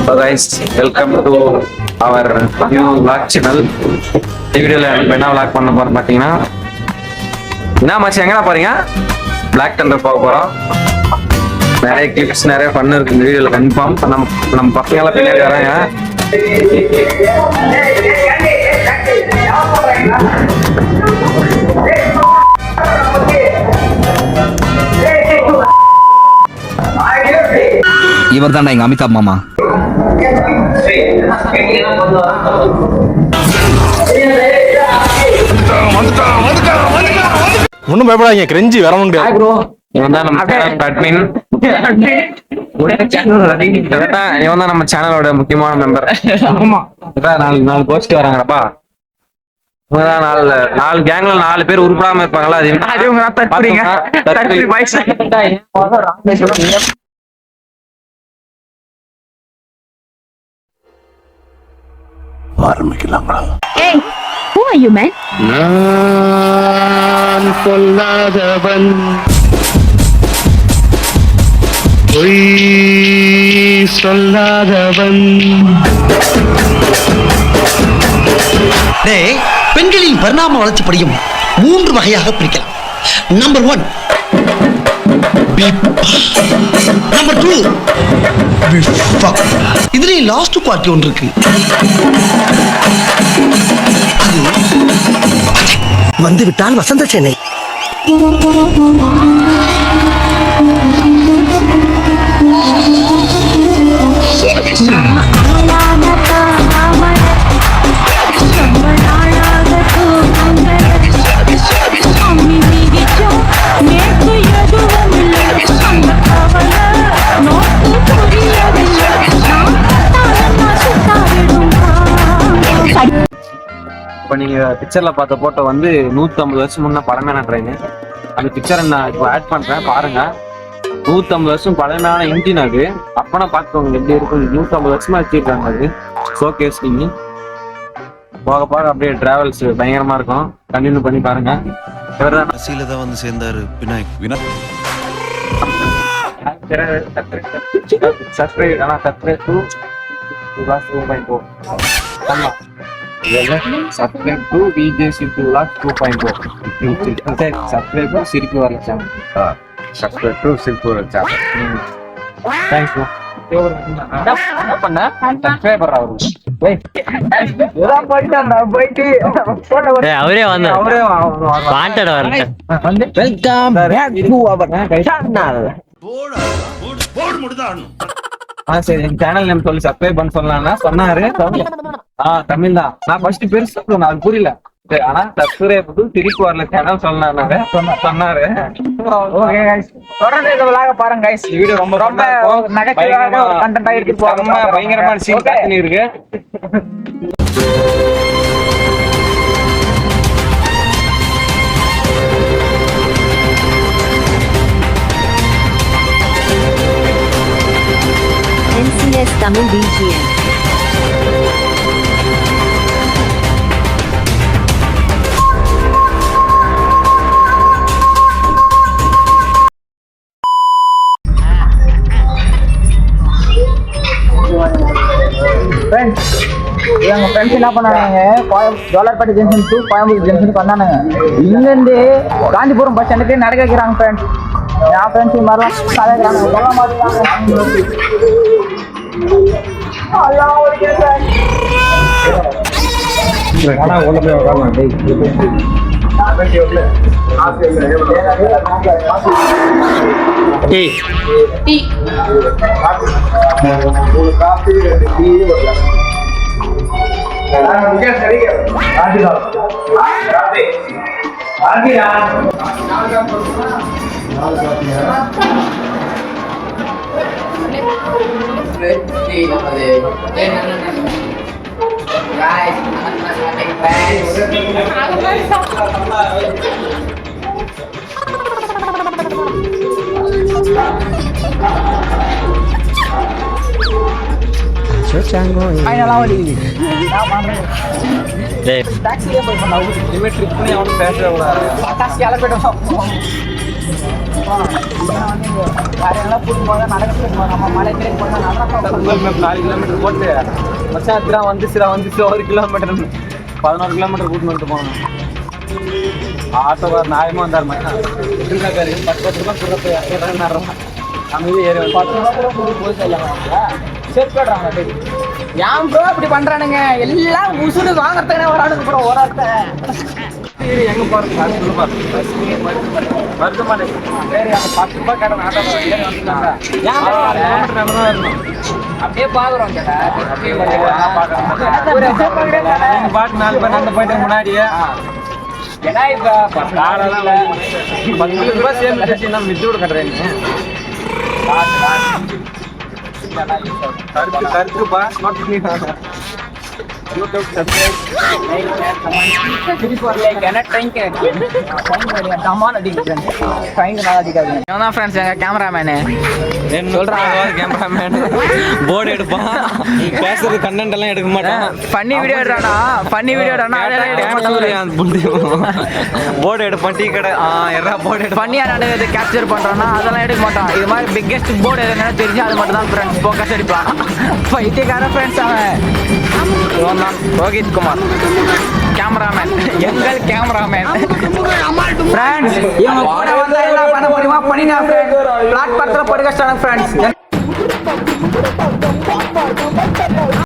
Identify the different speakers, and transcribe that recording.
Speaker 1: So guys, welcome to our new vlog channel. இந்த வீடியோல என்ன vlog பண்ண போறோம் பாத்தீங்கன்னா, என்ன மச்சான் எங்கடா போறீங்க? Black Thunder போக போறோம். நிறைய கிளிப்ஸ் நிறைய ஃபன் இருக்கு இந்த வீடியோல கன்ஃபார்ம். நம்ம பசங்க எல்லாம் பின்னாடி வராங்க.
Speaker 2: இவர் தான்டா எங்க அமிதாப் மாமா.
Speaker 3: ஒன்னும் பயப்படாதீங்க, கிரெஞ்சி வர முடியாது.
Speaker 1: இவன் தான் நம்ம சேனலோட முக்கியமான மெம்பர். நாலு போஸ்ட் வராங்கப்பா. நாலு கேங்ல 4 பேர் உருப்படாம இருப்பாங்களா?
Speaker 3: ஆரம்பிக்கலாங்களா?
Speaker 4: Hey, who are you, man?
Speaker 3: நான் சொல்லாதவன், பொய் சொல்லாதவன்.
Speaker 5: பெண்களின் பரிணாம வளர்ச்சிப்படியும் 3 வகையாக பிரிக்கலாம். நம்பர் 1 நம்பர் 2 இதுல லாஸ்ட் குவாலிட்டி ஒன்று இருக்கு. அது வந்து விட்டால் வசந்த சென்னை.
Speaker 1: இப்ப நீங்க பிக்சர்ல பார்த்த போட்டோ வந்து 150 வருஷம் முன்ன பழமையான ட்ரெயின். அந்த பிக்சரை நான் இப்போ ஆட் பண்றேன் பாருங்க. 150 வருஷம் பழமையான இன்ஜின் அது. அப்பனா பார்த்துக்கோங்க எப்படி இருக்கும். 150 வருஷமா வச்சிருக்காங்க அது ஷோகேஸ். நீங்க போக போக அப்படியே டிராவல்ஸ் பயங்கரமா இருக்கும். கண்டினியூ பண்ணி பாருங்க. இவர்தான்
Speaker 6: பசியில தான் வந்து சேர்ந்தாரு விநாயக்.
Speaker 1: சப்ஸ்கிரைப் ஆனா subscribe to subscribe to VJC Vlogs 2.0. subscribe to சிரிப்பு வரல சேனல். subscribe to சிரிப்பு வரல சேனல். Thanks bro. என்ன பண்ண சப்ஸ்கிரைபர் அவரு. ஏதா போயிட்டான்டா போயிட்டு
Speaker 7: அவரே வாண்டட் வரல.
Speaker 5: Welcome back to our channel.
Speaker 6: போடு முடிதான்.
Speaker 1: சரி என் சேனல் நேம் சொல்லி சப்ஸ்கிரைப் பண்ண சொல்லலாம்னா சொன்னாரு. தமிழ் தான். நான் ஃபர்ஸ்ட் பெருசு சொல்லணும் அது புரியல. ஆனா சப்ஸ்கிரைப் திருப்பி வரல சேனல் சொன்னாரு. ஓகே गाइस, தொடர்ந்து இந்த vlog பாருங்க गाइस. வீடியோ ரொம்ப நகைச்சுவையான கண்டென்ட் இருக்கு. பயங்கரமான சீன் காட்சி இருக்கு.
Speaker 4: NCS Tamil BGM.
Speaker 8: எங்க ஃப்ரெண்ட்ஸ் என்ன பண்ணாங்க, ஜோலார்பேட்டை ஜங்ஷன் டு கோயம்புத்தூர் ஜங்ஷனுக்கு வந்தானுங்க. இங்கிருந்து காந்திபுரம் பஸ் ஸ்டாண்டுக்கு நடக்க வைக்கிறாங்க ஃப்ரெண்ட்ஸ். என் ஃப்ரெண்ட்ஸ் இது மாதிரிலாம் கதைக்கிறாங்க. சொல்ல மாட்டேங்கிறாங்க.
Speaker 1: டாக்ஸிலே போய் பண்ண லிமிட் ட்ரிப் பண்ணி அவன் பேச விடாத. டாக்ஸி எல்லாம் போய்ட்டு
Speaker 8: யாரெல்லாம் கூட்டு போதா நடக்க நம்ம மலை கிளை போதா நடக்க
Speaker 1: கூகுள் மேப் 4 கிலோமீட்டர் போட்டு மச்சான் வந்துச்சுடா 1 கிலோமீட்டர் 11 கிலோமீட்டர் கூட்டு வந்துட்டு போகணும். ஆட்டோவார் நியாயமா வந்தார் மச்சான். இருக்காரு 10 ரூபாய் கொடுத்து அமைதி ஏறி
Speaker 8: 10 ரூபா கூட போய் சொல்லலாம். செட் பண்றாங்க டேய். ஏன் ப்ரோ இப்படி பண்றானுங்க? எல்லாம் உசுடு வாங்கறதுக்குனே வரானுங்க ப்ரோ ஒரு ஒருத்தன்.
Speaker 1: எங்க போறது வருத்தமான வேற 10 ரூபாய் கடன் ஆட்டோ ஏறி வந்துட்டாங்க.
Speaker 8: ஏன்
Speaker 1: நடந்தா வரணும்.
Speaker 8: அப்படியே பாக்குறோம் கேட்டா. அப்படியே
Speaker 1: நீங்க பாட்டு 4 பேர் அந்த போயிட்டு முன்னாடியே
Speaker 8: ஏன்னா இப்ப
Speaker 1: காலெல்லாம் 10 ரூபாய் சேமிச்சு வச்சு நம்ம மித்து கூட கட்டுறேன். கருத்துப்பா யூடியூப் சப்ஸ்கிரைப் போர்டு எடுப்பான் பேசுறது கண்டென்ட் எல்லாம் எடுக்க மாட்டான்.
Speaker 8: பண்ணி வீடியோ எடுறானா
Speaker 1: போர்டு எடுப்பான் டீ கடை போர்டு எடுப்பான்.
Speaker 8: பண்ணியா நடக்குது கேப்சர் பண்றானா அதெல்லாம் எடுக்க மாட்டான். இது மாதிரி பிக்கெஸ்ட் போர்டு எதுனா தெரிஞ்சு அது மட்டும் தான் ஃப்ரெண்ட்ஸ் ஃபோக்கஸ் அடிப்பான். பைத்தியக்கார ஃப்ரெண்ட்ஸ் அவன் தான் ரோஹித் குமார் கேமராமேன், எங்கள் கேமராமேன். ஃப்ரெண்ட்ஸ் இவங்க கூட வந்தா என்ன பண்ண முடியுமா பண்ணினா ஃப்ரெண்ட்ஸ். பிளாட்ஃபார்ம்ல படுக ஸ்டார்ட் ஃப்ரெண்ட்ஸ்.